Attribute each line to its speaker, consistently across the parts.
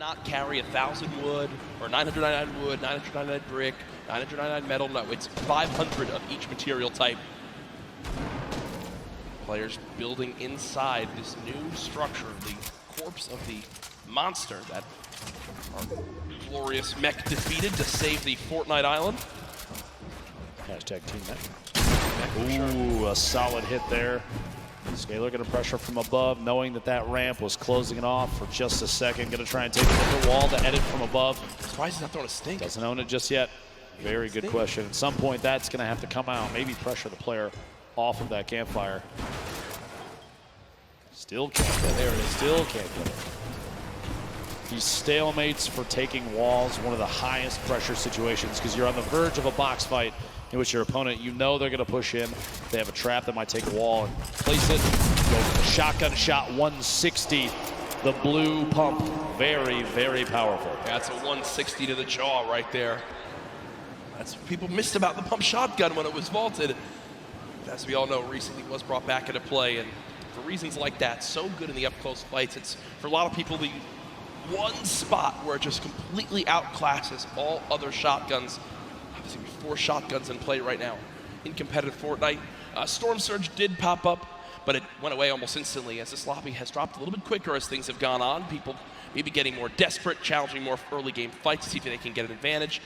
Speaker 1: not carry 1,000 wood, or 999 wood, 999 brick, 999 metal. No, it's 500 of each material type. Players building inside this new structure, the corpse of the monster that our glorious mech defeated to save the Fortnite island.
Speaker 2: Hashtag team mech. Ooh, a solid hit there. Scalar going to pressure from above, knowing that that ramp was closing it off for just a second. Going to try and take a look at the wall to edit from above.
Speaker 1: Surprised he's not throwing a stink.
Speaker 2: Doesn't own it just yet. Very good question. At some point, that's going to have to come out. Maybe pressure the player off of that campfire. Still can't get it. There it is. Still can't get it. These stalemates for taking walls, one of the highest pressure situations, because you're on the verge of a box fight in which your opponent, you know they're going to push in. They have a trap that might take a wall and place it. Go for the shotgun shot, 160. The blue pump, very, very powerful.
Speaker 1: That's a 160 to the jaw right there. That's what people missed about the pump shotgun when it was vaulted. As we all know, recently was brought back into play, and for reasons like that, so good in the up-close fights. It's, for a lot of people, the one spot where it just completely outclasses all other shotguns. Obviously, 4 shotguns in play right now in competitive Fortnite. Storm Surge did pop up, but it went away almost instantly as this lobby has dropped a little bit quicker as things have gone on. People maybe getting more desperate, challenging more early game fights to see if they can get an advantage.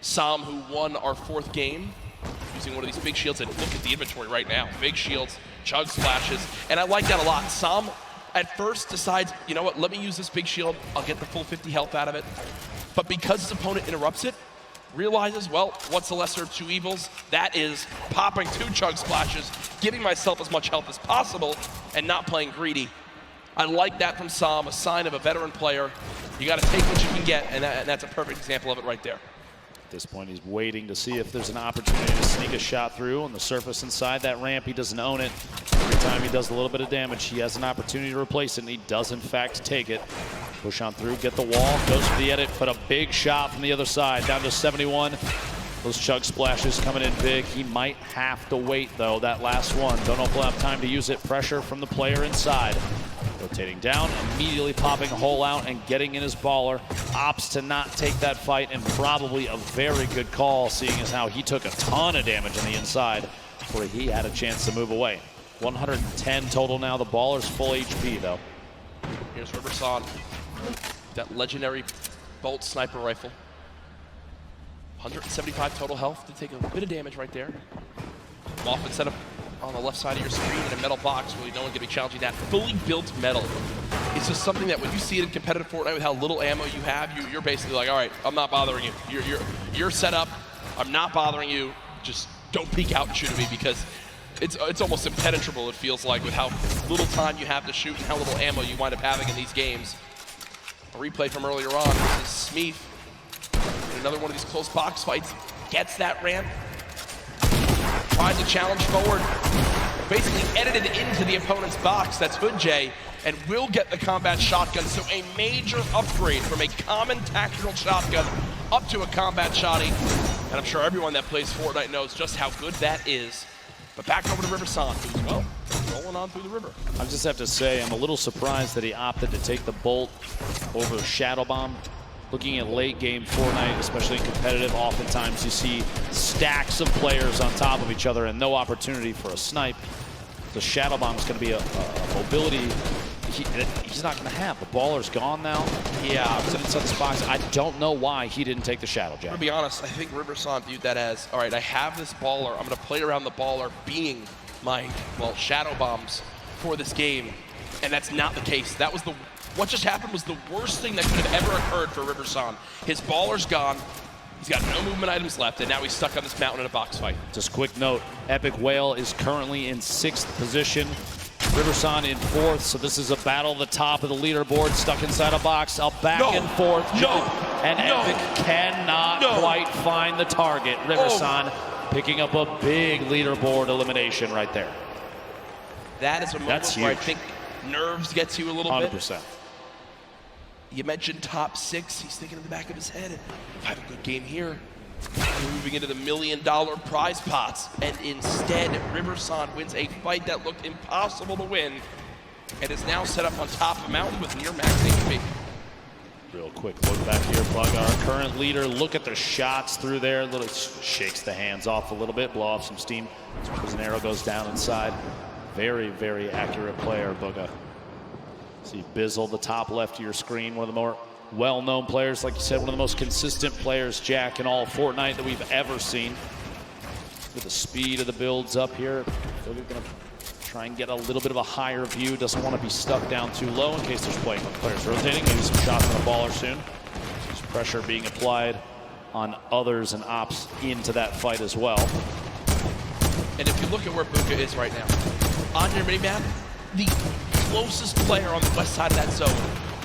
Speaker 1: Sam, who won our 4th game, using one of these big shields, and look at the inventory right now. Big shields, chug splashes, and I like that a lot. Sam at first decides, you know what, let me use this big shield. I'll get the full 50 health out of it. But because his opponent interrupts it, realizes, well, what's the lesser of 2 evils? That is popping 2 chug splashes, giving myself as much health as possible, and not playing greedy. I like that from Sam, a sign of a veteran player. You got to take what you can get, and that's a perfect example of it right there.
Speaker 2: At this point, he's waiting to see if there's an opportunity to sneak a shot through on the surface inside that ramp. He doesn't own it. Every time he does a little bit of damage, he has an opportunity to replace it, and he does, in fact, take it. Push on through, get the wall, goes for the edit, but a big shot from the other side, down to 71. Those chug splashes coming in big. He might have to wait, though, that last one. Don't know if we'll have time to use it. Pressure from the player inside. Rotating down, immediately popping a hole out and getting in his baller. Opts to not take that fight, and probably a very good call, seeing as how he took a ton of damage on the inside where he had a chance to move away. 110 total now. The baller's full HP, though.
Speaker 1: Here's Riverson. That legendary bolt sniper rifle. 175 total health to take a bit of damage right there. Often set up on the left side of your screen in a metal box. Really, no one can be challenging that. Fully built metal. It's just something that when you see it in competitive Fortnite with how little ammo you have, you're basically like, all right, I'm not bothering you. You're set up. I'm not bothering you. Just don't peek out and shoot at me, because it's almost impenetrable, it feels like, with how little time you have to shoot and how little ammo you wind up having in these games. A replay from earlier on. This is Smeeth in another one of these close box fights. Gets that ramp. Tries to challenge forward. Basically edited into the opponent's box. That's Hood J. And will get the combat shotgun. So a major upgrade from a common tactical shotgun up to a combat shotty. And I'm sure everyone that plays Fortnite knows just how good that is. But back over to Riverson, who's, well, rolling on through the river.
Speaker 2: I just have to say, I'm a little surprised that he opted to take the bolt over the Shadow Bomb. Looking at late game Fortnite, especially in competitive, oftentimes you see stacks of players on top of each other and no opportunity for a snipe. The Shadow Bomb is going to be a mobility he's not going to have. The baller's gone now.
Speaker 1: Yeah.
Speaker 2: It's inside this box. I don't know why he didn't take the Shadow Jack.
Speaker 1: To be honest, I think Riverson viewed that as, all right, I have this baller. I'm going to play around the baller being my, well, Shadow Bombs for this game. And that's not the case. That was what just happened was the worst thing that could have ever occurred for Riverson. His baller's gone. He's got no movement items left, and now he's stuck on this mountain in a box fight.
Speaker 2: Just quick note, Epic Whale is currently in 6th position. Riverson in 4th, so this is a battle at the top of the leaderboard, stuck inside a box, up back and forth. And Epic cannot quite find the target. Riverson picking up a big leaderboard elimination right there.
Speaker 1: That is a moment where I think nerves gets you a little
Speaker 2: 100%.
Speaker 1: bit. You mentioned top 6. He's thinking in the back of his head, if I have a good game here, we're moving into the $1 million prize pots. And instead, Riverson wins a fight that looked impossible to win and is now set up on top of a mountain with near max HP.
Speaker 2: Real quick look back here, Plug, our current leader. Look at the shots through there. Little shakes the hands off a little bit, blow off some steam. As an arrow goes down inside. Very, very accurate player, Booga. See Bizzle, the top left of your screen, one of the more well-known players. Like you said, one of the most consistent players, Jack, in all of Fortnite that we've ever seen. With the speed of the builds up here, Booga gonna try and get a little bit of a higher view. Doesn't want to be stuck down too low in case there's players rotating. Maybe some shots on the baller soon. There's pressure being applied on others and ops into that fight as well.
Speaker 1: And if you look at where Booga is right now, on your minimap, the closest player on the west side of that zone,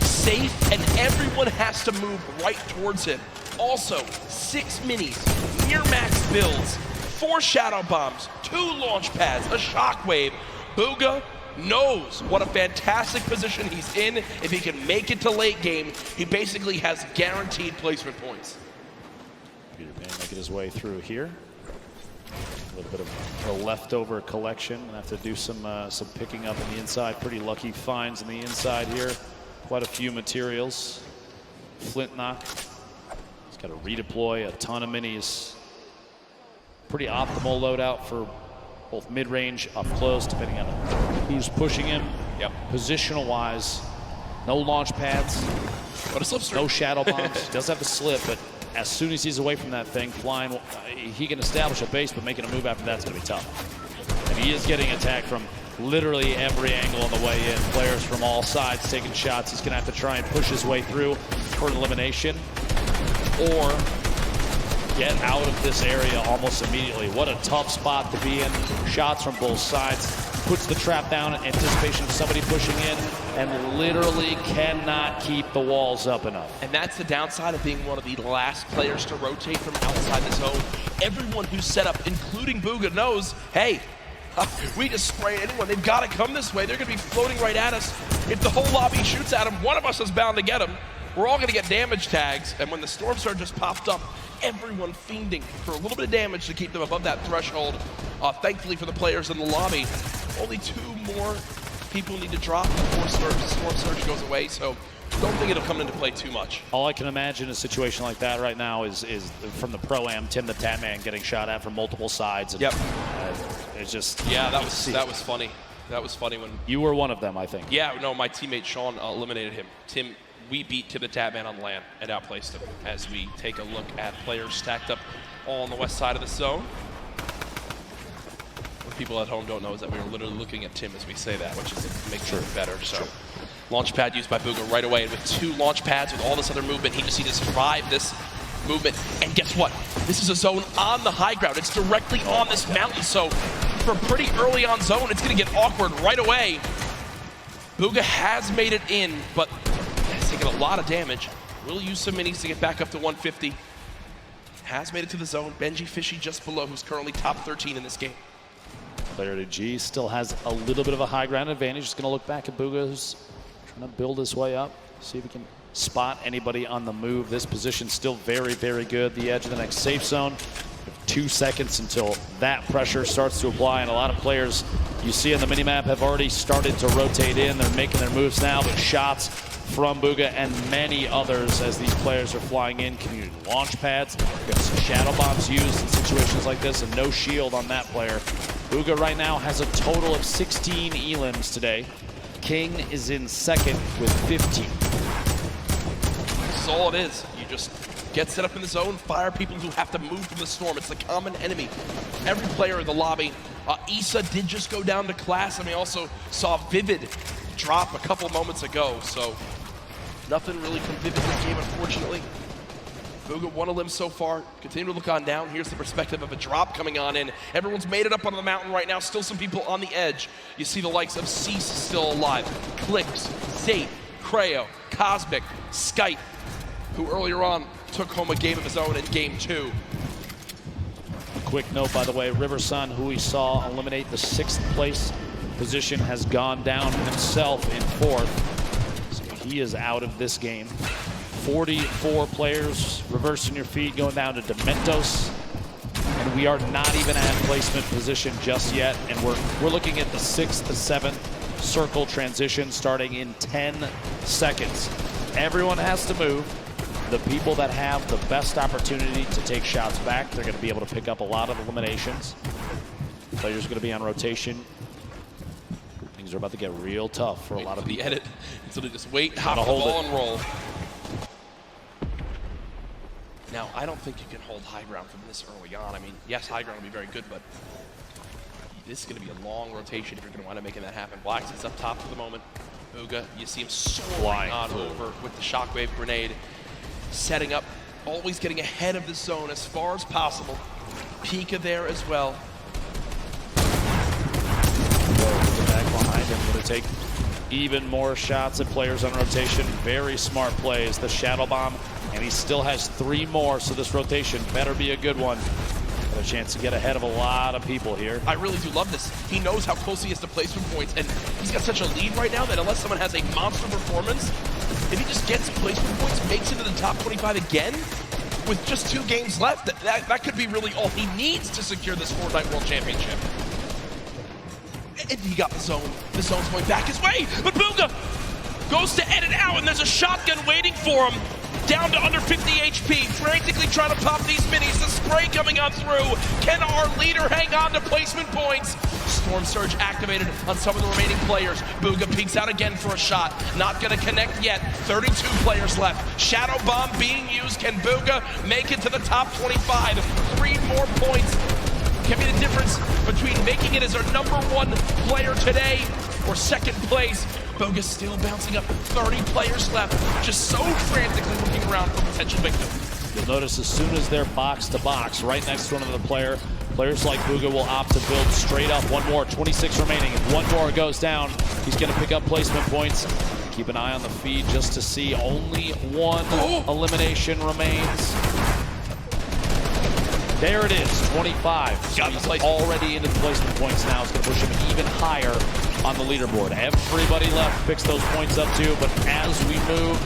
Speaker 1: safe, and everyone has to move right towards him. Also, 6 minis, near max builds, 4 shadow bombs, 2 launch pads, a shockwave. Booga knows what a fantastic position he's in. If he can make it to late game, he basically has guaranteed placement points.
Speaker 2: Peter Pan making his way through here. A little bit of a leftover collection. Gonna have to do some picking up on the inside. Pretty lucky finds on the inside here. Quite a few materials. Flint knock. He's got to redeploy a ton of minis. Pretty optimal loadout for both mid-range, up close, depending on who's pushing him.
Speaker 1: Yep.
Speaker 2: Positional wise, no launch pads,
Speaker 1: But a slipstream.
Speaker 2: no shadow bombs. He does have a slip, but as soon as he's away from that thing, flying, he can establish a base, but making a move after that's going to be tough. And he is getting attacked from literally every angle on the way in. Players from all sides taking shots. He's going to have to try and push his way through for an elimination, or get out of this area almost immediately. What a tough spot to be in. Shots from both sides. Puts the trap down in anticipation of somebody pushing in, and literally cannot keep the walls up enough.
Speaker 1: And that's the downside of being one of the last players to rotate from outside the zone. Everyone who's set up, including Booga, knows, hey, we just spray anyone. They've got to come this way. They're going to be floating right at us. If the whole lobby shoots at them, one of us is bound to get them. We're all going to get damage tags. And when the Storm Surge just popped up, everyone fiending for a little bit of damage to keep them above that threshold. Thankfully for the players in the lobby, only 2 more people need to drop before Storm Surge goes away. So don't think it'll come into play too much.
Speaker 2: All I can imagine in a situation like that right now is from the Pro-Am, Tim the Tatman getting shot at from multiple sides. And,
Speaker 1: yep.
Speaker 2: It's just...
Speaker 1: Yeah, that was funny. That was funny when...
Speaker 2: You were one of them, I think.
Speaker 1: Yeah, no, my teammate Sean eliminated him. Tim, we beat Tim the Tatman on LAN and outplaced him as we take a look at players stacked up all on the west side of the zone. What people at home don't know is that we were literally looking at Tim as we say that, which is makes it better. So, launch pad used by Booga right away, and with 2 launch pads, with all this other movement, he just needs to survive this movement. And guess what? This is a zone on the high ground. It's directly on this mountain, so for a pretty early on zone, it's going to get awkward right away. Booga has made it in, but has taken a lot of damage. Will use some minis to get back up to 150. Has made it to the zone. Benji Fishy just below, who's currently top 13 in this game.
Speaker 2: Player to G still has a little bit of a high ground advantage. Just going to look back at Booga, who's trying to build his way up. See if he can spot anybody on the move. This position still very, very good. The edge of the next safe zone. 2 seconds until that pressure starts to apply, and a lot of players you see on the minimap have already started to rotate in. They're making their moves now, but shots from Booga and many others as these players are flying in. Community launch pads, got some shadow bombs used in situations like this, and no shield on that player. Booga right now has a total of 16 elims today. King is in second with 15.
Speaker 1: This is all it is. You just get set up in the zone, fire people who have to move from the storm. It's the common enemy. Every player in the lobby. Issa did just go down to class, and we also saw Vivid drop a couple moments ago. So nothing really from Vivid this game, unfortunately. Booga 1 elim so far. Continue to look on down. Here's the perspective of a drop coming on in. Everyone's made it up on the mountain right now. Still some people on the edge. You see the likes of Cease still alive. Clicks, Zate, Creo, Cosmic, Skype, who earlier on took home a game of his own in game 2.
Speaker 2: Quick note, by the way, Riversun, who we saw eliminate the 6th place position, has gone down himself in 4th. So he is out of this game. 44 players reversing your feet, going down to Dementos. And we are not even at placement position just yet. And we're looking at the 6th to 7th circle transition starting in 10 seconds. Everyone has to move. The people that have the best opportunity to take shots back, they're going to be able to pick up a lot of eliminations. Players are going to be on rotation. Things are about to get real tough for a lot of people.
Speaker 1: The edit. So they just wait, hop the ball, and roll. Now, I don't think you can hold high ground from this early on. I mean, yes, high ground will be very good, but this is going to be a long rotation if you're going to wind up making that happen. Black is up top for the moment. Bugha, you see him soaring on over with the shockwave grenade. Setting up, always getting ahead of the zone as far as possible. Pika there as well.
Speaker 2: Back behind him, going to take even more shots at players on rotation. Very smart plays. The Shadow Bomb, and he still has 3 more, so this rotation better be a good one. Got a chance to get ahead of a lot of people here.
Speaker 1: I really do love this. He knows how close he is to placement points, and he's got such a lead right now that unless someone has a monster performance, if he just gets placement points, makes it to the top 25 again, with just 2 games left, that could be really all he needs to secure this Fortnite World Championship. And he got the zone. The zone's going back his way, but Bugha goes to edit out, and there's a shotgun waiting for him. Down to under 50 HP, frantically trying to pop these minis. The spray coming on through. Can our leader hang on to placement points? Storm Surge activated on some of the remaining players. Bugha peeks out again for a shot. Not gonna connect yet. 32 players left. Shadow Bomb being used. Can Bugha make it to the top 25? 3 more points can be the difference between making it as our #1 player today or second place. Bugha still bouncing up. 30 players left, just so frantically looking around for potential victims.
Speaker 2: You'll notice as soon as they're box to box, right next to another player, players like Bugha will opt to build straight up. 1 more, 26 remaining. If 1 more goes down, he's going to pick up placement points. Keep an eye on the feed just to see only 1 elimination remains. There it is, 25. So he's already into the placement points now. It's going to push him even higher on the leaderboard. Everybody left picks those points up too, but as we move,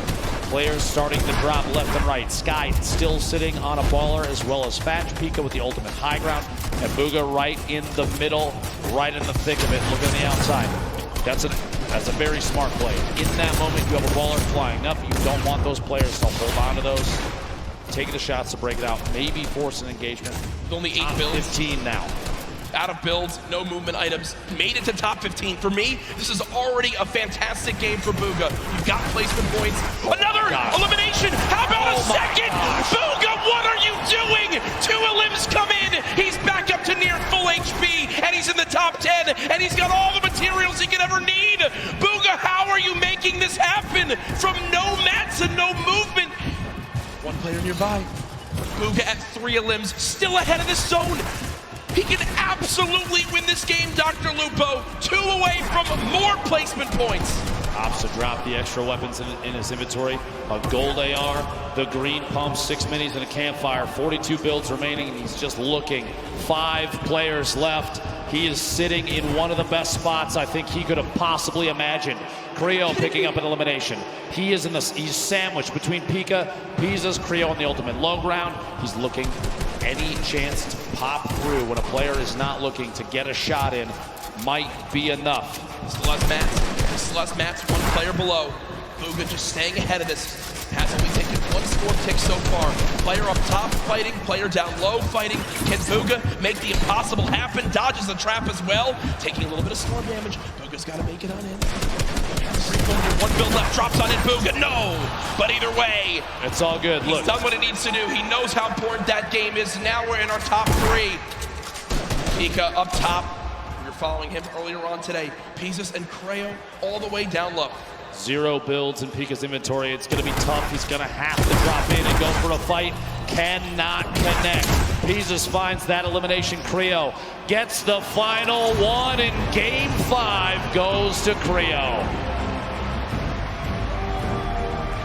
Speaker 2: players starting to drop left and right. Sky still sitting on a baller, as well as Fatch. Pika with the ultimate high ground, and Bugha right in the middle, right in the thick of it, looking on the outside. That's a very smart play. In that moment, you have a baller flying up. You don't want those players to hold on to those. Taking the shots to break it out, maybe force an engagement.
Speaker 1: With only 8 builds.
Speaker 2: 15 now.
Speaker 1: Out of builds, no movement items. Made it to top 15. For me, this is already a fantastic game for Bugha. You've got placement points. Another elimination. How about a second? Bugha, what are you doing? 2 elims come in. He's back up to near full HP, and he's in the top 10, and he's got all the materials he could ever need. Bugha, how are you making this happen? From no mats and no movement. 1 player nearby. Bugha at 3 elims, still ahead of the zone. He can absolutely win this game, Dr. Lupo. 2 away from more placement points.
Speaker 2: Opts to drop the extra weapons in his inventory. A gold AR, the green pump, 6 minis, and a campfire. 42 builds remaining, and he's just looking. 5 players left. He is sitting in one of the best spots I think he could have possibly imagined. Creo picking up an elimination. He's sandwiched between Pika, Piza's, Creo on the ultimate low ground. He's looking any chance to pop through when a player is not looking to get a shot in might be enough.
Speaker 1: Still has mats, 1 player below. Bugha just staying ahead of this. Has only taken 1 score tick so far. Player up top fighting, player down low fighting. Can Bugha make the impossible happen? Dodges the trap as well. Taking a little bit of storm damage. Bugha's got to make it on in. 1 build left, drops on in Bugha. No! But either way,
Speaker 2: it's all good.
Speaker 1: He's done what he needs to do. He knows how important that game is. Now we're in our top 3. Pika up top. We were following him earlier on today. Pizzas and Creo all the way down low.
Speaker 2: 0 builds in Pika's inventory. It's going to be tough. He's going to have to drop in and go for a fight. Cannot connect. Pizzas finds that elimination. Creo gets the final 1 in game 5. Goes to Creo.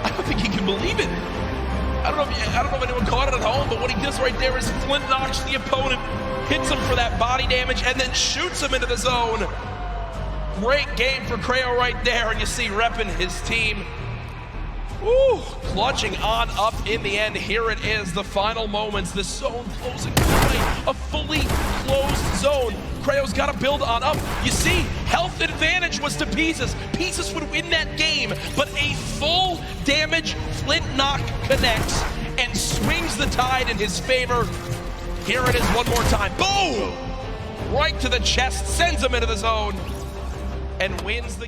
Speaker 1: I don't think he can believe it. I don't know if anyone caught it at home, but what he does right there is flint knocks the opponent, hits him for that body damage, and then shoots him into the zone. Great game for Creo right there, and you see repping his team. Woo, clutching on up in the end. Here it is, the final moments. The zone closing play, a fully closed zone. Creo's got to build on up. You see, health advantage was to Pieces. Pieces would win that game, but a full damage Flint knock connects and swings the tide in his favor. Here it is one more time. Boom! Right to the chest, sends him into the zone, and wins the game.